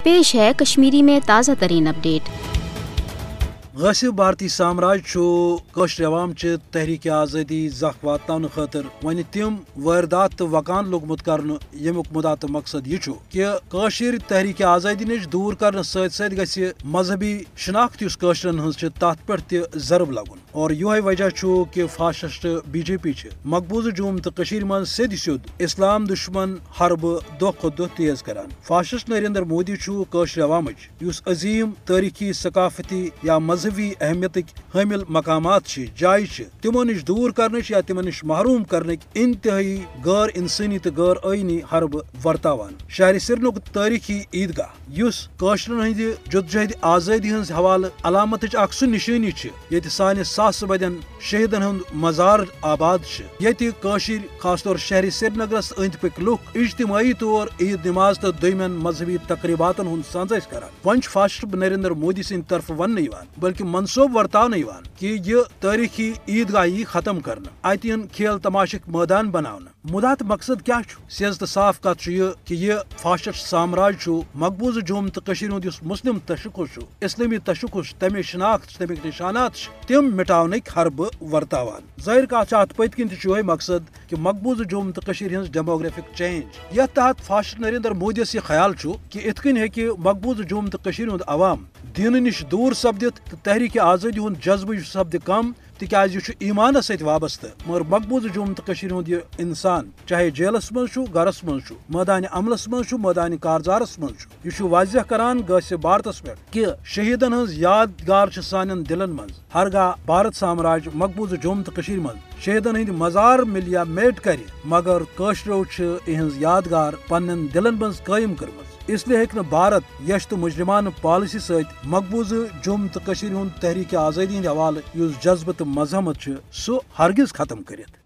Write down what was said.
پیش ہے کشمیری میں تازہ ترین اپڈیٹ۔ غاصب بھارتی سامراج قشر عوام چہ تحریک آزادی زخ واتن خاطر ون تم واردات تو وقان لوگمت کرنے یمیک مدعا تو مقصد یہ کہ قشر تحریک آزادی نش دور کرنے ست ست گژھِ مذہبی شناخت اس قشرن ہز تت پہ تہ ضرب لگن اور یہ وجہ کہ فاشسٹ بی جے پی مقبوضہ جوم تو من سید سیود اسلام دشمن حرب دہ کھت دہ تیز کران۔ فاشسٹ نریندر مودی قشر عوامچ اس عظیم تاریخی ثقافتی یا مذہبی اہمیت حامل مقامات جائیں تمو نش دور کرنچ یا تمن نش محروم کرنک انتہائی غیر انسانی تو غیر آئینی حرب ورتاوان۔ شہر سرینک تاریخی عیدگاہ اس قشرن ہند جدوجہد آزادی ہز حوالہ علامت اخ سہ نشانی یت سانہ ساس بدین شہیدن ہند مزار آباد یت قشر خاص طور شہر سرینگرس اند پک لوک اجتماعی طور عید نماز تو دویمین مذہبی تقریباتن ہند سانز کران۔ ون فاشسٹ نریندر مودی سند طرف ون بلکہ منصوب ورتاؤن کہ یہ تاریخی عیدگاہ ختم کرنا ات کھیل تماشک میدان بنانا۔ مدعا تو مقصد کیا سیز تو صاف کت کہ یہ فاشسٹ سامراج مقبوضہ جوم تو ہند مسلم تشخص اسلامی تشخص تمہ شناخت تمیک نشانات تم مٹاونک حرب ورتاوان۔ ظاہر کت ات پت کن یہ مقصد کہ مقبوضہ جوم تو ہز ڈیموگرافک چینج یتھ تحت فاشسٹ نریندر مودیس یہ خیال کہ ات کن ہیکہ مقبوضہ جوم تو ہند عوام دین نش دور سپدت تو تحریک آزادی ہند جذبہ سپد کم تکیاز یہ ایمانس ست وابستہ مگر مقبوضہ جوم تو ہند یہ انسان چاہے جیلس من گرس من میدان عملس من میدان کارزارس من یہ واضح کران غاصب بھارتس پہ کہ شہیدن ہز یادگار سان دلن من ہرگاہ بھارت سامراج مقبوضہ جوم تو من شہیدن ہند مزار ملیا میٹ کر مگر قشرو اہز یادگار پنن دلن من قائم کرم اس لیے ہیکہ بھارت یش تو مجرمان پالسی ست مقبوضہ جوم تو ہند تحریک آزادی ہند حوالہ اس جذبہ تو مذہمت سہ ہرگز ختم کرت۔